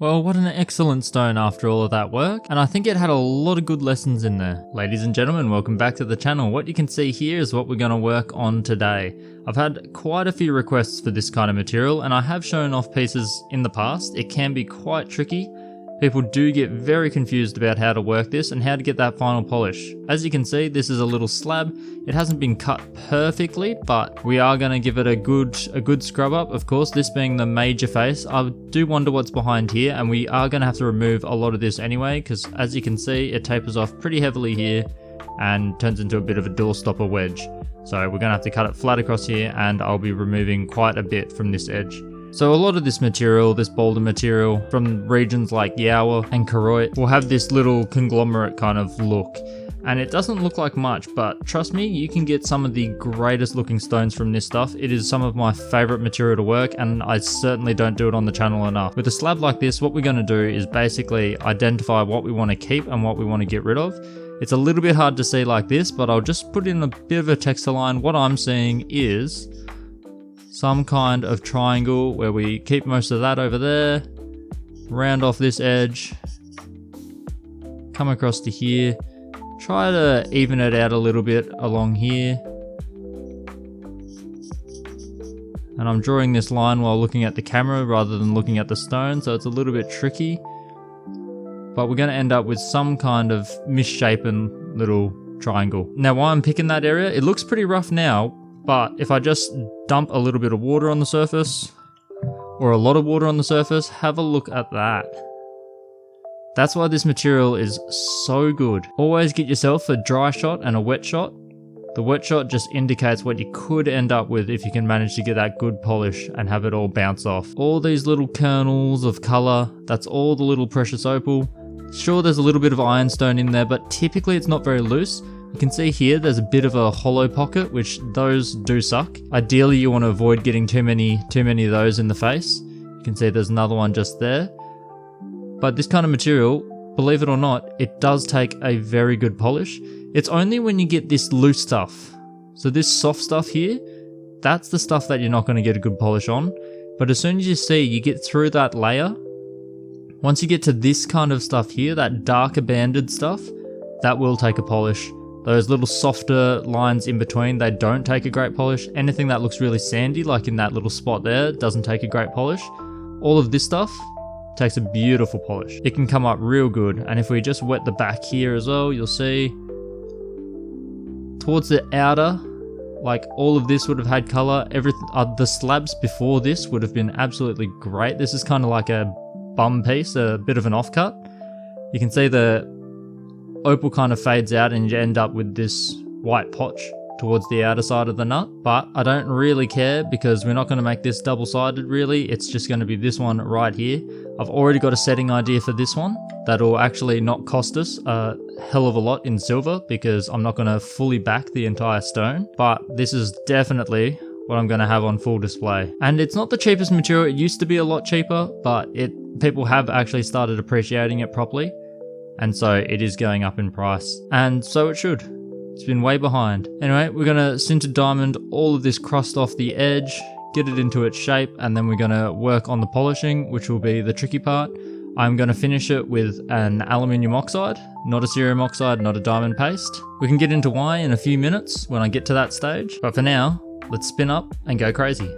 Well, what an excellent stone after all of that work, and I think it had a lot of good lessons in there. Ladies and gentlemen, welcome back to the channel. What you can see here is what we're going to work on today. I've had quite a few requests for this kind of material, and I have shown off pieces in the past. It can be quite tricky. People do get very confused about how to work this and how to get that final polish. As you can see, this is a little slab. It hasn't been cut perfectly, but we are going to give it a good scrub up. Of course, this being the major face, I do wonder what's behind here, and we are going to have to remove a lot of this anyway, because as you can see, it tapers off pretty heavily here and turns into a bit of a door stopper wedge. So we're going to have to cut it flat across here, and I'll be removing quite a bit from this edge. So a lot of this material, this Boulder material from regions like Yower and Koroit will have this little conglomerate kind of look. And it doesn't look like much, but trust me, you can get some of the greatest looking stones from this stuff. It is some of my favorite material to work, and I certainly don't do it on the channel enough. With a slab like this, what we're going to do is basically identify what we want to keep and what we want to get rid of. It's a little bit hard to see like this, but I'll just put in a bit of a text line. What I'm seeing is some kind of triangle where we keep most of that over there, round off this edge, come across to here, try to even it out a little bit along here. And I'm drawing this line while looking at the camera rather than looking at the stone, so it's a little bit tricky. But we're going to end up with some kind of misshapen little triangle. Now, why I'm picking that area, it looks pretty rough now, but if I just dump a little bit of water on the surface, or a lot of water on the surface, have a look at that. That's why this material is so good. Always get yourself a dry shot and a wet shot. The wet shot just indicates what you could end up with if you can manage to get that good polish and have it all bounce off. All these little kernels of color, that's all the little precious opal. Sure, there's a little bit of ironstone in there, but typically it's not very loose. You can see here there's a bit of a hollow pocket, which those do suck. Ideally you want to avoid getting too many of those in the face. You can see there's another one just there. But this kind of material, believe it or not, it does take a very good polish. It's only when you get this loose stuff. So this soft stuff here, that's the stuff that you're not going to get a good polish on. But as soon as you get through that layer, once you get to this kind of stuff here, that darker banded stuff, that will take a polish. Those little softer lines in between, they don't take a great polish. Anything that looks really sandy, like in that little spot there, doesn't take a great polish. All of this stuff takes a beautiful polish. It can come up real good. And if we just wet the back here as well, you'll see towards the outer, like all of this would have had color. The slabs before this would have been absolutely great. This is kind of like a bum piece, a bit of an offcut. You can see the opal kind of fades out and you end up with this white potch towards the outer side of the nut, but I don't really care because we're not going to make this double-sided really. It's just going to be this one right here. I've already got a setting idea for this one that'll actually not cost us a hell of a lot in silver because I'm not going to fully back the entire stone, but this is definitely what I'm going to have on full display. And it's not the cheapest material. It used to be a lot cheaper, but people have actually started appreciating it properly. And so it is going up in price, and so it should. It's been way behind. Anyway, we're going to sinter diamond all of this crust off the edge, get it into its shape, and then we're going to work on the polishing, which will be the tricky part. I'm going to finish it with an aluminium oxide, not a cerium oxide, not a diamond paste. We can get into why in a few minutes when I get to that stage, but for now, let's spin up and go crazy.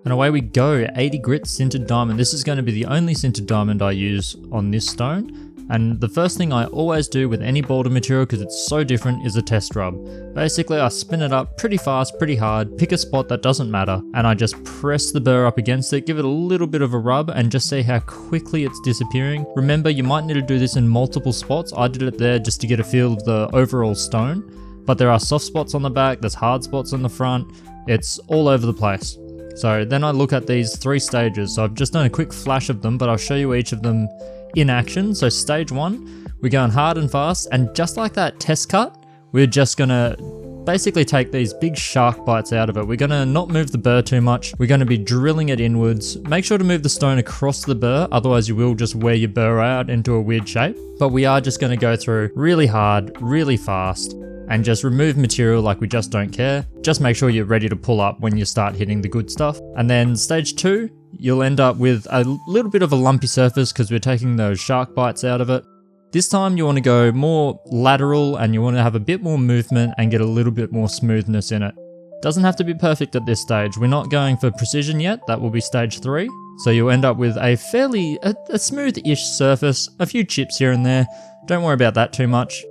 And away we go, 80 grit sintered diamond. This is going to be the only sintered diamond I use on this stone. And the first thing I always do with any Boulder material, because it's so different, is a test rub. Basically, I spin it up pretty fast, pretty hard, pick a spot that doesn't matter, and I just press the burr up against it, give it a little bit of a rub, and just see how quickly it's disappearing. Remember, you might need to do this in multiple spots. I did it there just to get a feel of the overall stone, but there are soft spots on the back, there's hard spots on the front, it's all over the place. So then I look at these 3 stages. So I've just done a quick flash of them, but I'll show you each of them in action. So stage 1, we're going hard and fast, and just like that test cut, we're just gonna basically take these big shark bites out of it. We're gonna not move the burr too much. We're gonna be drilling it inwards. Make sure to move the stone across the burr, otherwise you will just wear your burr out into a weird shape. But we are just gonna go through really hard, really fast, and just remove material like we just don't care. Just make sure you're ready to pull up when you start hitting the good stuff. And then stage 2, you'll end up with a little bit of a lumpy surface because we're taking those shark bites out of it. This time you want to go more lateral and you want to have a bit more movement and get a little bit more smoothness in it. Doesn't have to be perfect at this stage. We're not going for precision yet. That will be stage 3. So you'll end up with a fairly a smooth-ish surface, a few chips here and there. Don't worry about that too much.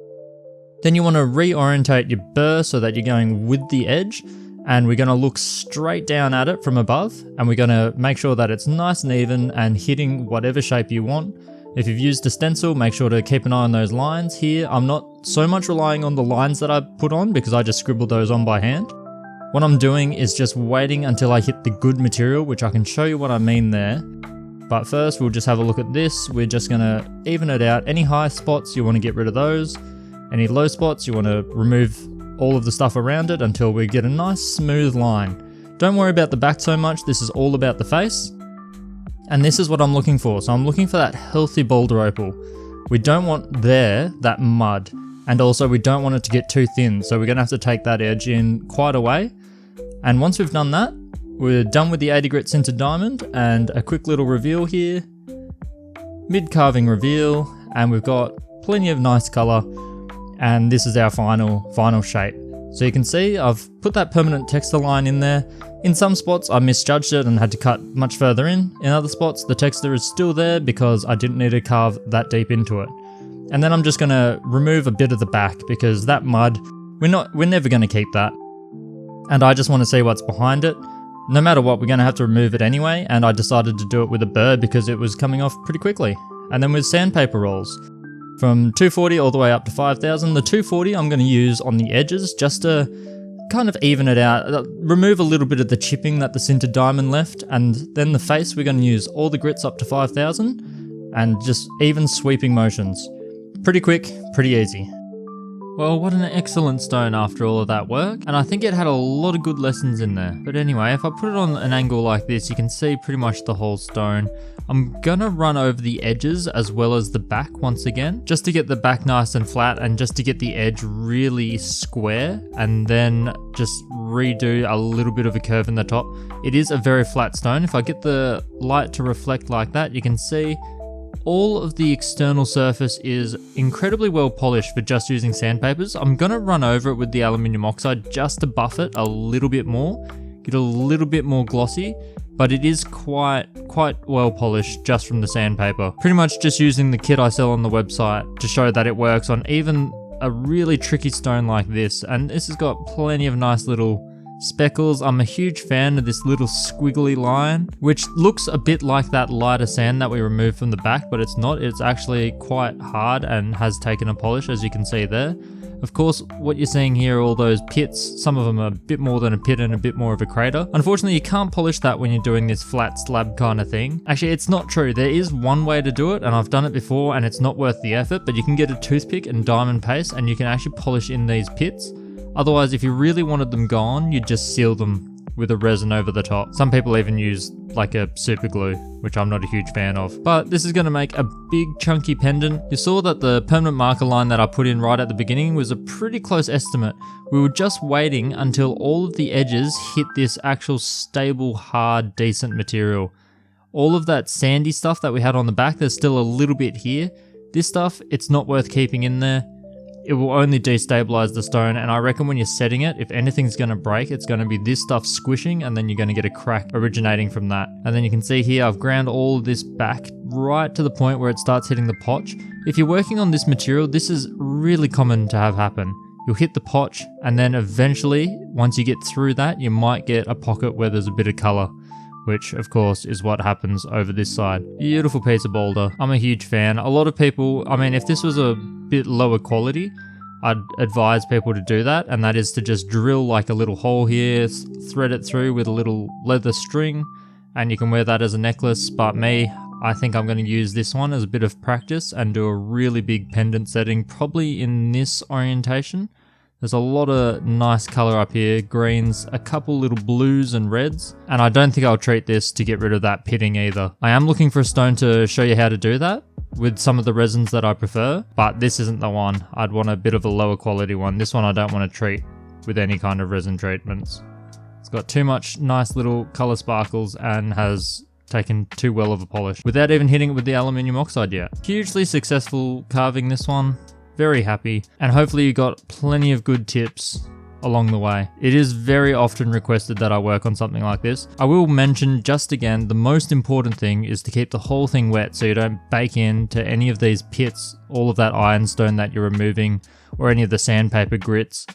Then you want to reorientate your burr so that you're going with the edge, and we're going to look straight down at it from above, and we're going to make sure that it's nice and even and hitting whatever shape you want. If you've used a stencil, make sure to keep an eye on those lines. Here, I'm not so much relying on the lines that I put on because I just scribbled those on by hand. What I'm doing is just waiting until I hit the good material, which I can show you what I mean there. But first, we'll just have a look at this. We're just going to even it out. Any high spots, you want to get rid of those. Any low spots, you want to remove all of the stuff around it until we get a nice smooth line. Don't worry about the back so much. This is all about the face. And this is what I'm looking for. So I'm looking for that healthy Boulder Opal. We don't want that mud. And also we don't want it to get too thin. So we're going to have to take that edge in quite a way. And once we've done that, we're done with the 80 grit sintered diamond and a quick little reveal here. Mid carving reveal, and we've got plenty of nice color. And this is our final shape. So you can see I've put that permanent texture line in there. In some spots I misjudged it and had to cut much further in. In other spots the texture is still there because I didn't need to carve that deep into it. And then I'm just going to remove a bit of the back because that mud, we're never going to keep that. And I just want to see what's behind it. No matter what, we're going to have to remove it anyway, and I decided to do it with a burr because it was coming off pretty quickly. And then with sandpaper rolls. From 240 all the way up to 5000. The 240 I'm going to use on the edges just to kind of even it out. Remove a little bit of the chipping that the sintered diamond left, and then the face we're going to use all the grits up to 5000 and just even sweeping motions. Pretty quick, pretty easy. Well, what an excellent stone after all of that work, and I think it had a lot of good lessons in there. But anyway, if I put it on an angle like this, you can see pretty much the whole stone. I'm gonna run over the edges as well as the back once again, just to get the back nice and flat and just to get the edge really square, and then just redo a little bit of a curve in the top. It is a very flat stone. If I get the light to reflect like that, you can see all of the external surface is incredibly well polished for just using sandpapers. I'm going to run over it with the aluminium oxide just to buff it a little bit more, get a little bit more glossy, but it is quite well polished just from the sandpaper. Pretty much just using the kit I sell on the website to show that it works on even a really tricky stone like this. And this has got plenty of nice little speckles. I'm a huge fan of this little squiggly line, which looks a bit like that lighter sand that we removed from the back, but it's not. It's actually quite hard and has taken a polish, as you can see there. Of course, what you're seeing here are all those pits. Some of them are a bit more than a pit and a bit more of a crater. Unfortunately, you can't polish that when you're doing this flat slab kind of thing. Actually, it's not true. There is one way to do it, and I've done it before, and it's not worth the effort, but you can get a toothpick and diamond paste, and you can actually polish in these pits. Otherwise, if you really wanted them gone, you'd just seal them with a resin over the top. Some people even use like a super glue, which I'm not a huge fan of. But this is going to make a big chunky pendant. You saw that the permanent marker line that I put in right at the beginning was a pretty close estimate. We were just waiting until all of the edges hit this actual stable, hard, decent material. All of that sandy stuff that we had on the back, there's still a little bit here. This stuff, it's not worth keeping in there. It will only destabilize the stone, and I reckon when you're setting it, if anything's going to break, it's going to be this stuff squishing, and then you're going to get a crack originating from that. And then you can see here, I've ground all of this back right to the point where it starts hitting the potch. If you're working on this material, this is really common to have happen. You'll hit the potch, and then eventually, once you get through that, you might get a pocket where there's a bit of color, which of course is what happens over this side. Beautiful piece of boulder. I'm a huge fan. A lot of people, I mean, if this was a bit lower quality, I'd advise people to do that, and that is to just drill like a little hole here, thread it through with a little leather string, and you can wear that as a necklace. But me, I think I'm going to use this one as a bit of practice and do a really big pendant setting, probably in this orientation. There's a lot of nice color up here, greens, a couple little blues and reds, and I don't think I'll treat this to get rid of that pitting either. I am looking for a stone to show you how to do that with some of the resins that I prefer, but this isn't the one. I'd want a bit of a lower quality one. This one I don't want to treat with any kind of resin treatments. It's got too much nice little color sparkles and has taken too well of a polish without even hitting it with the aluminium oxide yet. Hugely successful carving this one. Very happy, and hopefully you got plenty of good tips along the way. It is very often requested that I work on something like this. I will mention just again, the most important thing is to keep the whole thing wet so you don't bake into any of these pits, all of that ironstone that you're removing, or any of the sandpaper grits.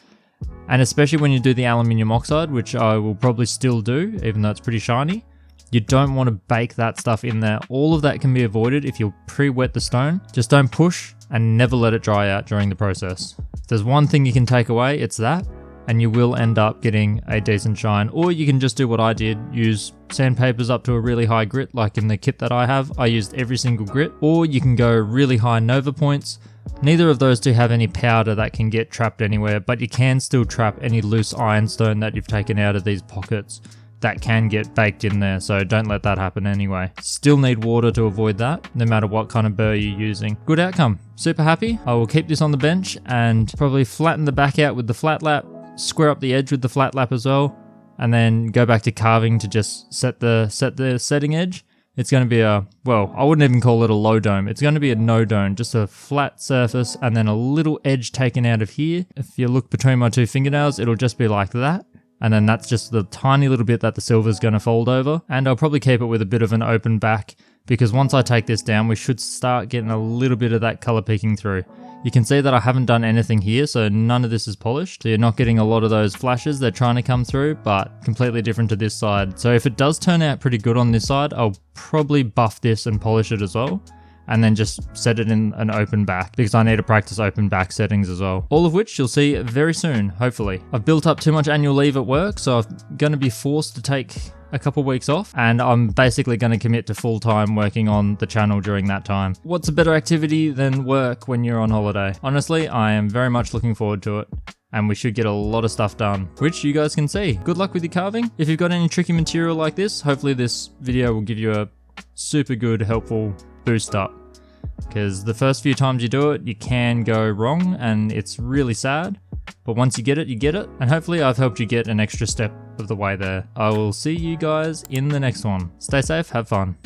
And especially when you do the aluminium oxide, which I will probably still do, even though it's pretty shiny, you don't want to bake that stuff in there. All of that can be avoided if you pre-wet the stone. Just don't push and never let it dry out during the process. If there's one thing you can take away, it's that, and you will end up getting a decent shine. Or you can just do what I did, use sandpapers up to a really high grit, like in the kit that I have. I used every single grit. Or you can go really high Nova points. Neither of those two have any powder that can get trapped anywhere, but you can still trap any loose ironstone that you've taken out of these pockets that can get baked in there, so don't let that happen anyway. Still need water to avoid that, no matter what kind of burr you're using. Good outcome. Super happy. I will keep this on the bench and probably flatten the back out with the flat lap, square up the edge with the flat lap as well, and then go back to carving to just set the setting edge. It's going to be a, well, I wouldn't even call it a low dome. It's going to be a no dome, just a flat surface and then a little edge taken out of here. If you look between my two fingernails, it'll just be like that. And then that's just the tiny little bit that the silver is going to fold over. And I'll probably keep it with a bit of an open back, because once I take this down, we should start getting a little bit of that color peeking through. You can see that I haven't done anything here, so none of this is polished. So you're not getting a lot of those flashes. They're trying to come through, but completely different to this side. So if it does turn out pretty good on this side, I'll probably buff this and polish it as well, and then just set it in an open back, because I need to practice open back settings as well. All of which you'll see very soon, hopefully. I've built up too much annual leave at work, so I'm going to be forced to take a couple weeks off, and I'm basically going to commit to full-time working on the channel during that time. What's a better activity than work when you're on holiday? Honestly, I am very much looking forward to it, and we should get a lot of stuff done, which you guys can see. Good luck with your carving. If you've got any tricky material like this, hopefully this video will give you a super good, helpful boost up, because the first few times you do it, you can go wrong, and it's really sad. But once you get it, and hopefully I've helped you get an extra step of the way there. I will see you guys in the next one. Stay safe, have fun.